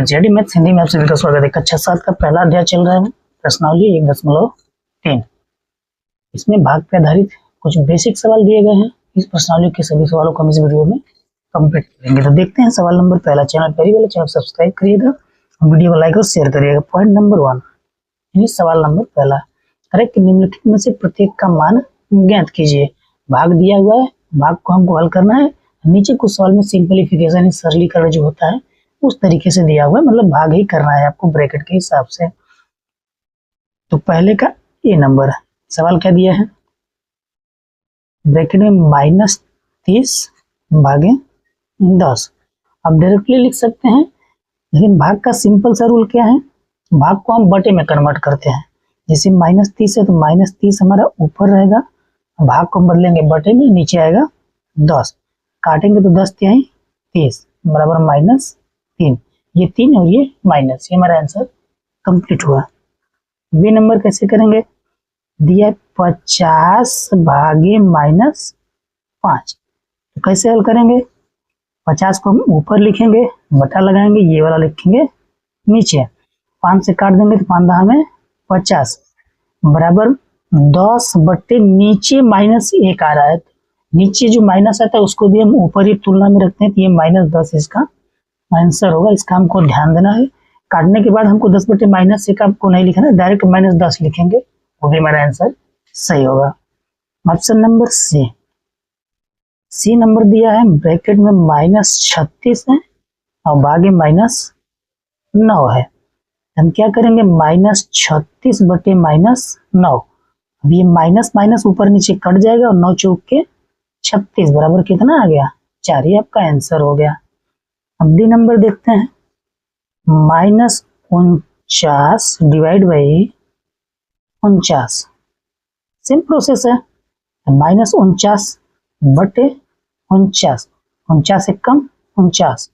NCERT maths Hindi में आप सभी का स्वागत है। कक्षा 7 का पहला अध्याय चल रहा है, प्रश्नावली 1.3। इसमें भाग पे आधारित कुछ बेसिक सवाल दिए गए हैं। इस प्रश्नावली के सभी सवालों को हम इस वीडियो में कंप्लीट करेंगे। तो देखते हैं सवाल नंबर पहला। चैनल पहली वाले चैनल सब्सक्राइब करिएगा, वीडियो को लाइक और शेयर करिएगा। पॉइंट नंबर 1, सवाल नंबर पहला, करेक्ट निम्नलिखित में से प्रत्येक का मान ज्ञात कीजिए। भाग दिया हुआ है, भाग को हमको हल करना है। नीचे कुछ सवाल में सिंपलीफिकेशन सरलीकरण जो होता है उस तरीके से दिया हुआ है, मतलब भाग ही करना है आपको ब्रैकेट के हिसाब से। तो पहले का ए नंबर सवाल क्या दिया है, ब्रैकेट में -30 भागे 10। अब डायरेक्टली लिख सकते हैं, लेकिन भाग का सिंपल सा रूल क्या है, भाग को हम बटे में कन्वर्ट करते हैं। जैसे -30 है तो -30 हमारा ऊपर रहेगा, भाग को हम बदलेंगे बटे में, नीचे आएगा 10। काटेंगे तो 10 तिहाई 30 बराबर -3। ये 3 और ये माइनस, ये हमारा आंसर कंप्लीट हुआ। बी नंबर कैसे करेंगे, दिया 50 भागे -5। तो कैसे हल करेंगे, 50 को हम ऊपर लिखेंगे, बटा लगाएंगे, ये वाला लिखेंगे नीचे, 5 से काट देंगे तो 5 हमें 50 बराबर 10 बटे नीचे -1 आ रहा है। नीचे जो माइनस आता है उसको भी हम ऊपर ही तुलना में रखते हैं, तो ये -10 इसका आंसर होगा। इसका हमको ध्यान देना है। काटने के बाद हमको 10 बटे -1 आपको नहीं लिखना, डायरेक्ट -10 लिखेंगे, वो भी हमारा आंसर सही होगा। ऑप्शन नंबर सी नंबर दिया है, ब्रैकेट में -36 है और भागे -9 है। हम क्या करेंगे, -36 बटे -9। अब ये माइनस माइनस ऊपर नीचे कट जाएगा और 9 चौक के 36 बराबर कितना आ गया, 4। ये आपका आंसर हो गया। अब डी नंबर देखते हैं, -49 डिवाइड बाई 49। सेम प्रोसेस है, -49 बटे 49, 49 से कम 49,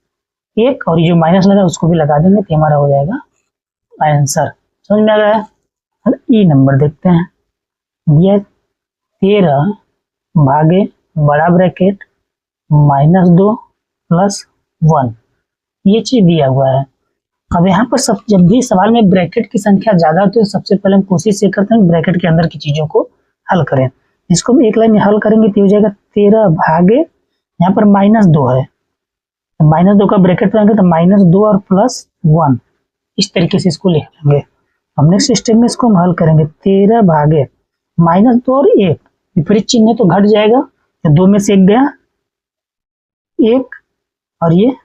1 और ये जो माइनस लगा उसको भी लगा देंगे तो हमारा हो जाएगा आंसर। समझ में आ गया। अब ई नंबर देखते हैं, ये 13 भागे बड़ा ब्रैकेट -2 + 1, ये चीज दिया हुआ है। अब यहाँ पर सब जब भी सवाल में ब्रैकेट की संख्या ज्यादा होती है तो सबसे पहले हम कोशिश ये करते हैं ब्रैकेट के अंदर की चीजों को हल करें। इसको हम एक लाइन में हल करेंगे तो हो जाएगा 13 भागे, यहाँ पर -2 है, तो -2 का ब्रैकेट बनाएंगे तो -2 और +1, इस तरीके से इसको लिख लेंगे। हम नेक्स्ट स्टेप में इसको हम हल करेंगे, 13 भागे -2 और 1, विपरीत चिन्ह तो घट जाएगा, तो 2 में से 1 गया 1 और ये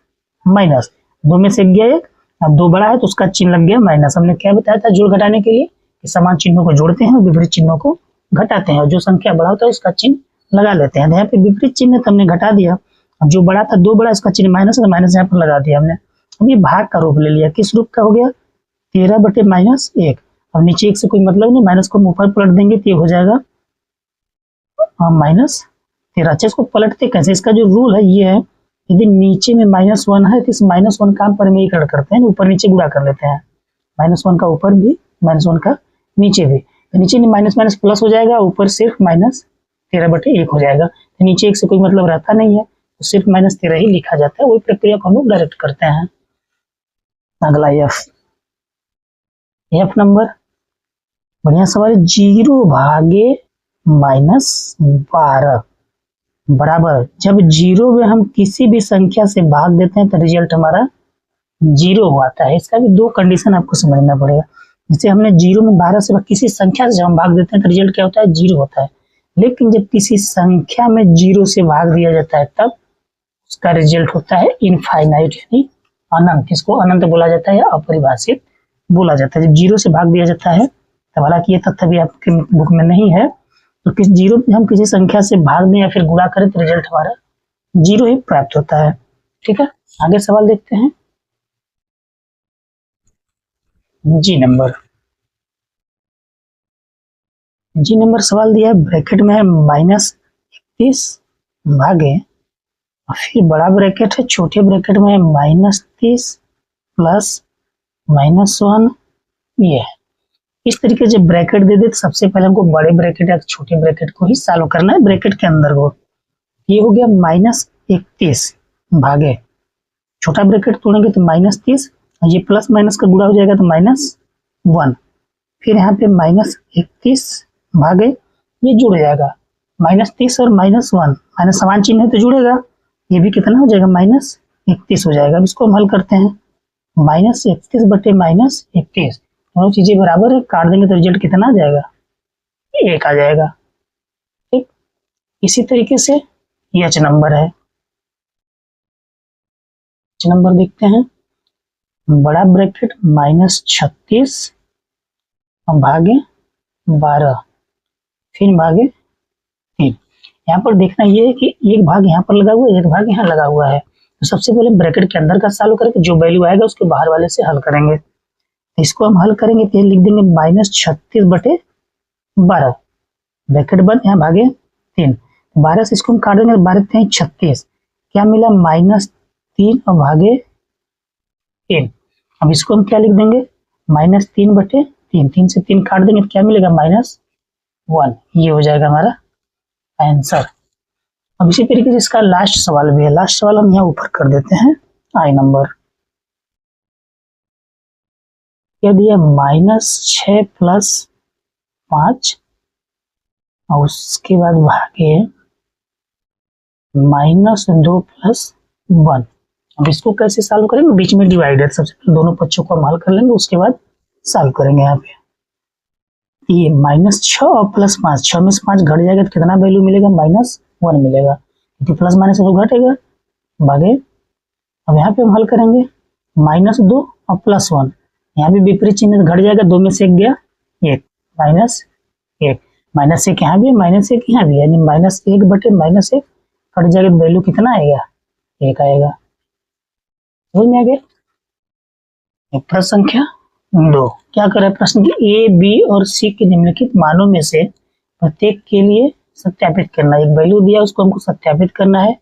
माइनस, 2 में से 1 गया 1, अब 2 बड़ा है तो उसका चिन्ह लग गया माइनस। हमने क्या बताया था जोड़ घटाने के लिए कि समान चिन्हों को जोड़ते हैं और विपरीत चिन्हों को घटाते हैं, और जो संख्या बड़ा होता है उसका चिन्ह लगा लेते हैं। यहाँ पे विपरीत चिन्ह तो हमने घटा दिया, अब जो बड़ा था 2 बड़ा, इसका चिन्ह माइनस है तो माइनस यहाँ पर लगा दिया हमने। अब ये भाग का रूप ले लिया, किस रूप का हो गया, 13 बटे -1। अब नीचे 1 से कोई मतलब नहीं, माइनस को हम ऊपर पलट देंगे तो ये हो जाएगा -13। अच्छा, इसको पलटते कैसे, इसका जो रूल है ये है, यदि नीचे में -1 है तो इस -1 का पर में ही कर करते हैं, ऊपर नीचे गुणा कर लेते हैं, -1 का ऊपर भी -1 का नीचे भी, तो नीचे माइनस माइनस प्लस हो जाएगा, ऊपर सिर्फ -13 बटे 1 हो जाएगा। तो नीचे 1 से कोई मतलब रहता नहीं है, तो सिर्फ -13 ही लिखा जाता है। वही प्रक्रिया को हम लोग डायरेक्ट करते हैं। अगला एफ नंबर, बढ़िया सवाल, 0 भागे -12 बराबर, जब 0 में हम किसी भी संख्या से भाग देते हैं तो रिजल्ट हमारा 0 आता है। इसका भी 2 कंडीशन आपको समझना पड़ेगा। जैसे हमने 0 में 12 से किसी संख्या से जब हम भाग देते हैं तो रिजल्ट क्या होता है, 0 होता है। लेकिन जब किसी संख्या में 0 से भाग दिया जाता है तब उसका रिजल्ट होता है इनफाइनाइट, यानी अनंत। इसको अनंत बोला जाता है या अपरिभाषित बोला जाता है। जब 0 से भाग दिया जाता है तब, हालांकि ये तथ्य भी आपके बुक में नहीं है, तो किस 0 में हम किसी संख्या से भाग दें या फिर गुणा करें तो रिजल्ट हमारा 0 ही प्राप्त होता है। ठीक है, आगे सवाल देखते हैं। जी नंबर सवाल दिया है, ब्रैकेट में है -31 भागे, और फिर बड़ा ब्रैकेट है, छोटे ब्रैकेट में है -30 + -1, ये है। इस तरीके से ब्रैकेट दे दे तो सबसे पहले हमको बड़े ब्रैकेट या छोटे ब्रैकेट को ही सॉल्व करना है ब्रैकेट के अंदर को। ये हो गया -31 भागे, छोटा ब्रैकेट तोड़ेंगे तो -30 ये प्लस माइनस का गुणा हो जाएगा तो -1। फिर यहाँ पे -31 भागे ये जुड़ जाएगा, -30 और -1 माइनस समान चिन्ह है तो जुड़ेगा, ये भी कितना हो जाएगा -31 हो जाएगा। अब इसको हम हल करते हैं, -31 बटे -31 दोनों चीजें बराबर है, काट देंगे तो रिजल्ट कितना आ जाएगा 1 आ जाएगा। ठीक, इसी तरीके से ये h नंबर है, h नंबर देखते हैं, बड़ा ब्रैकेट -36 भागे 12 फिर भागे 3। यहाँ पर देखना ये है कि एक भाग यहाँ पर लगा हुआ है, एक भाग यहाँ लगा हुआ है, तो सबसे पहले ब्रैकेट के अंदर का सॉल्व करके जो वैल्यू आएगा उसके बाहर वाले से हल करेंगे। इसको हम हल करेंगे तो लिख देंगे -36 बटे 12 ब्रैकेट बंद, यहाँ भागे 3, 12 से इसको हम काट देंगे, 12 3 36, क्या मिला -3 और भागे 3। अब इसको हम क्या लिख देंगे -3 बटे 3, 3 से 3 काट देंगे तो क्या मिलेगा -1, ये हो जाएगा हमारा आंसर। अब इसी तरीके से इसका लास्ट सवाल भी है, लास्ट सवाल हम यहाँ ऊपर कर देते हैं आई नंबर, क्या दिया -6 + 5 और उसके बाद भागे -2 + 1। अब इसको कैसे सॉल्व करेंगे, बीच में डिवाइडेड, सबसे पहले दोनों पक्षों को हम हल कर लेंगे, उसके बाद सॉल्व करेंगे। यहाँ पे ये -6 और +5, 6 में से 5 घट जाएगा तो कितना वैल्यू मिलेगा -1 मिलेगा, क्योंकि प्लस माइनस तो घटेगा भागे। अब यहाँ पे हम हल करेंगे -2 और +1, यहाँ भी विपरीत चिन्ह घट जाएगा, 2 में से 1 गया 1, -1 -1 यहाँ भी है, -1 यहाँ भी है, यानी -1 बटे -1 कट जाएगा तो वैल्यू कितना आएगा 1 आएगा। समझ में आ गया। प्रश्न संख्या 2 क्या कर रहा है प्रश्न की, ए बी और सी के निम्नलिखित मानों में से प्रत्येक के लिए सत्यापित करना। एक वैल्यू दिया उसको हमको सत्यापित करना है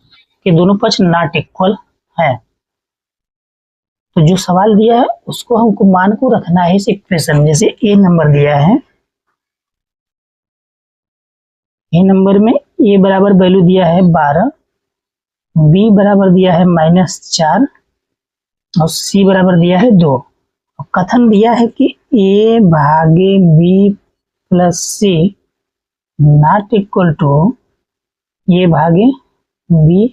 कि दोनों पक्ष नॉट इक्वल है। तो जो सवाल दिया है उसको हमको मान को रखना है इस इक्वेशन में। जैसे ए नंबर दिया है, ए नंबर में ए बराबर वैल्यू दिया है 12, बी बराबर दिया है -4 और सी बराबर दिया है 2। कथन दिया है कि ए भागे b plus c not equal to a भागे बी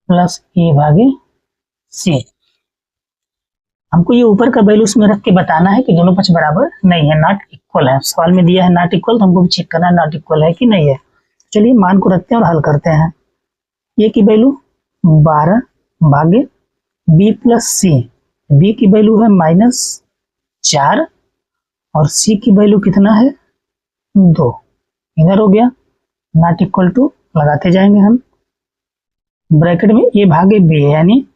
प्लस ए भागे सी। हमको ये ऊपर का वैल्यू उसमें रख के बताना है कि दोनों पक्ष बराबर नहीं है, नॉट इक्वल है। सवाल में दिया है नॉट इक्वल, तो हमको भी चेक करना है नॉट इक्वल है कि नहीं है। चलिए मान को रखते हैं और हल करते हैं। ए की वैल्यू 12 भागे बी प्लस सी, बी की वैल्यू है -4 और सी की वैल्यू कितना है 2, इधर हो गया, नॉट इक्वल टू लगाते जाएंगे हम। ब्रैकेट में ए भागे बी है, यानी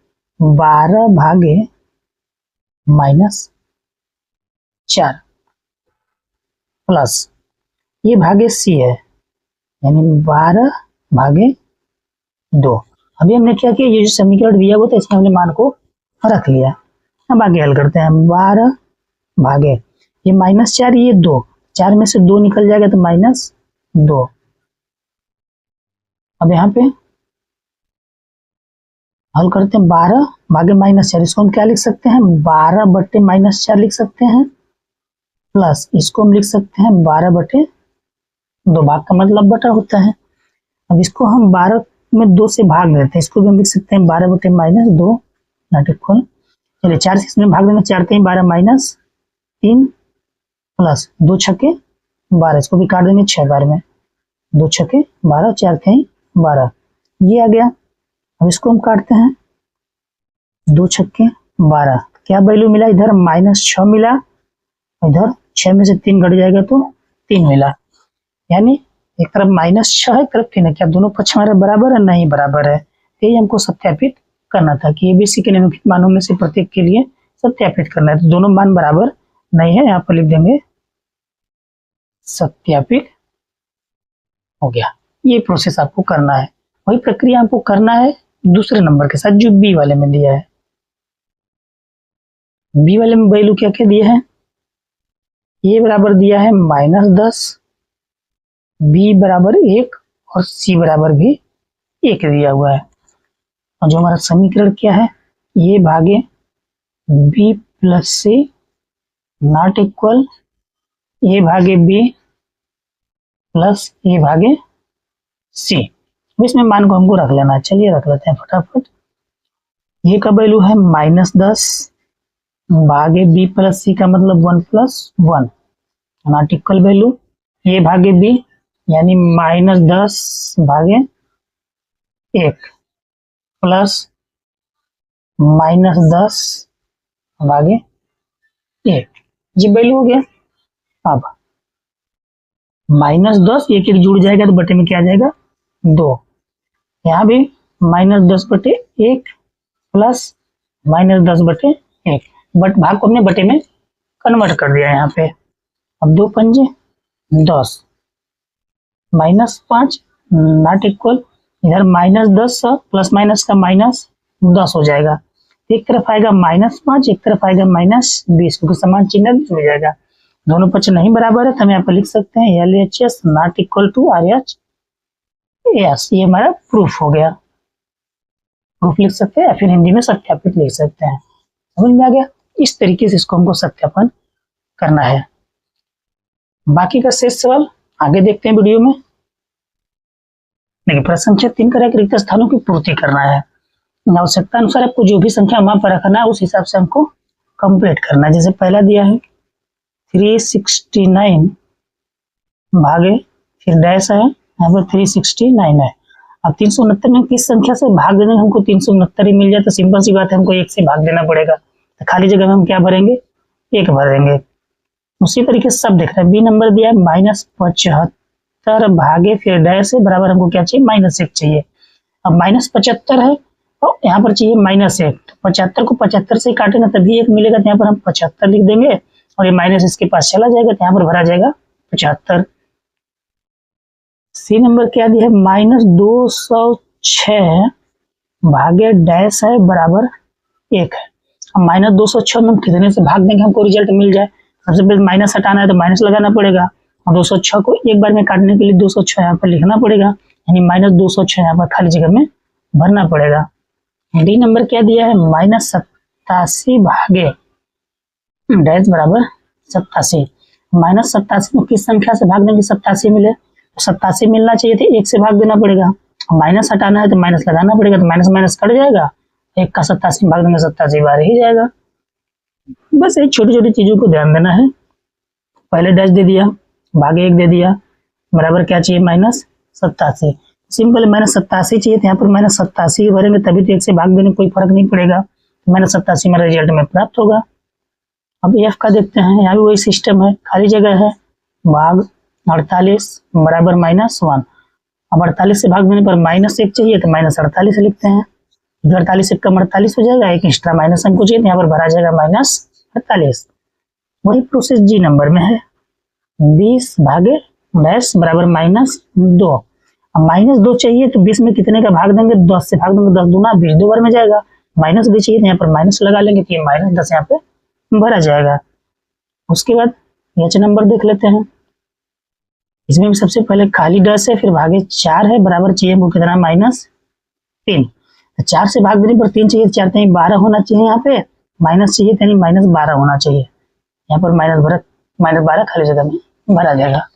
12 भागे -4 प्लस ये भागे सी है, यानी 12 भागे 2। अभी हमने क्या किया, ये जो समीकरण दिया हुआ था इसमें हमने मान को रख लिया। अब आगे हल करते हैं। 12 भागे ये -4, ये 2, 4 में से 2 निकल जाएगा तो -2। अब यहाँ पे हल करते हैं, 12 भागे -4, इसको हम क्या लिख सकते हैं 12 बटे -4 लिख सकते हैं, प्लस इसको हम लिख सकते हैं 12 बटे 2, भाग का मतलब बटा होता है। अब इसको हम 12 में 2 से भाग देते हैं, इसको भी हम लिख सकते हैं 12 बटे -2 नॉट इक्वल। चलिए 4 से इसमें भाग देंगे, 4 3 12 -3 प्लस 2 छक्के 12, इसको भी काट देंगे 6 बार में, 2 छक्के 12, 4 3 12, ये आ गया। अब इसको हम काटते हैं, 2 छक्के 12, क्या वैल्यू मिला इधर -6 मिला, इधर 6 में से 3 घट जाएगा तो 3 मिला, यानी एक तरफ -6 है, एक तरफ 3 है। क्या दोनों पक्ष हमारे बराबर है? नहीं बराबर है। यही हमको सत्यापित करना था कि एबीसी के निम्नलिखित मानों में से प्रत्येक के लिए सत्यापित करना है। तो दोनों मान बराबर नहीं है, यहाँ पर लिख देंगे सत्यापित हो गया। ये प्रोसेस आपको करना है, वही प्रक्रिया आपको करना है दूसरे नंबर के साथ जो बी वाले में दिया है। बी वाले में वैल्यू क्या क्या दिया है, ए बराबर दिया है -10, बी बराबर 1 और सी बराबर भी 1 दिया हुआ है। और जो हमारा समीकरण क्या है, ए भागे b plus c not equal a भागे बी प्लस ए भागे सी। इसमें मान को हमको रख लेना है, चलिए रख लेते हैं फटाफट। ये का वैल्यू है -10 भागे बी प्लस सी का मतलब 1+1 नॉट इक्वल वैल्यू ए भागे बी यानी -10 भागे 1 प्लस -10 भागे 1, ये वैल्यू हो गया। अब -10 एक एक जुड़ जाएगा तो बटे में क्या आ जाएगा 2, यहाँ भी -10/1 प्लस -10/1, बट भाग को हमने बटे में कन्वर्ट कर दिया यहाँ पे। अब 2 पंजे 10 -5 नॉट इक्वल इधर -10 प्लस माइनस का -10 हो जाएगा। एक तरफ आएगा -5 एक तरफ आएगा -20 क्योंकि समान चिन्ह जुड़ जाएगा। दोनों पक्ष नहीं बराबर है तो हम यहाँ पर लिख सकते हैं LHS not equal to RH। ये हमारा प्रूफ हो गया। प्रूफ लिख सकते हैं या फिर हिंदी में सत्यापित लिख सकते हैं। समझ में आ गया? इस तरीके से इसको हमको सत्यापन करना है। बाकी का शेष सवाल आगे देखते हैं वीडियो में। देखिए प्रश्न संख्या 3 का रिक्त स्थानों की पूर्ति करना है। आवश्यकता अनुसार आपको जो भी संख्या वहां पर रखना है उस हिसाब से हमको कंप्लीट करना है। जैसे पहला दिया है 369 भागे फिर डैश है, यहाँ पर 369 है। अब 369 में किस संख्या से भाग देने हमको 369 ही मिल जाए तो सिंपल सी बात है, हमको 1 से भाग देना पड़ेगा। तो खाली जगह में हम क्या भरेंगे 1 भर देंगे। उसी तरीके से सब देख रहे हैं। बी नंबर दिया है -75 भागे फिर डैश है बराबर हमको क्या चाहिए -1 चाहिए। अब -75 है और यहाँ पर चाहिए -1, तो 75 को 75 से काटेंगे तभी 1 मिलेगा, तो यहाँ पर हम 75 लिख देंगे और ये माइनस इसके पास चला जाएगा तो यहाँ पर भरा जाएगा 75। सी नंबर क्या दिया है -206 भागे डैश है बराबर 1 है। अब -206 में हम कितने से भाग देंगे हमको रिजल्ट मिल जाए। सबसे पहले माइनस हटाना है तो माइनस लगाना पड़ेगा और 206 को एक बार में काटने के लिए 206 यहाँ पर लिखना पड़ेगा, यानी -206 यहाँ पर खाली जगह में भरना पड़ेगा। डी नंबर क्या दिया है -87 भागे डैश बराबर 87। -87 में किस संख्या से भाग देंगे 87 मिले, तो 87 मिलना चाहिए थे 1 से भाग देना पड़ेगा। माइनस हटाना है तो माइनस लगाना पड़ेगा, तो माइनस माइनस कट जाएगा, 1 का 87 में भाग देंगे 87 बार ही जाएगा। बस ये छोटी छोटी चीजों को ध्यान देना है। पहले डैश दे दिया भागे 1 दे दिया बराबर क्या चाहिए -87। सिंपल -87 चाहिए, यहाँ पर -87 भरेंगे तभी तो 1 से भाग देने कोई फर्क नहीं पड़ेगा, -87 में रिजल्ट में प्राप्त होगा। अब एफ का देखते हैं, यहाँ भी वही सिस्टम है, खाली जगह है, भाग 48 बराबर -1। अब 48 से भाग देने पर -1 चाहिए तो -48 लिखते हैं, 48 1 कम 48 हो जाएगा, एक एक्स्ट्रा माइनस हमको चाहिए, यहाँ पर भरा जाएगा -48। वही प्रोसेस जी नंबर में है, 20 भागे डैश बराबर -2। अब -2 चाहिए तो 20 में कितने का भाग देंगे 10 से भाग देंगे, 10 दूना 20 2 बार में जाएगा। -2 चाहिए तो यहाँ पर माइनस लगा लेंगे तो ये -10 यहाँ पे भरा जाएगा। उसके बाद एच नंबर देख लेते हैं। इसमें भी सबसे पहले खाली डैश है फिर भागे 4 है बराबर चाहिए हमको कितना -3। 4 से भाग देने पर 3 चाहिए, 4 तो 12 होना चाहिए, यहाँ पे माइनस चाहिए यानी -12 होना चाहिए। यहाँ पर -12 खाली जगह में भरा जाएगा।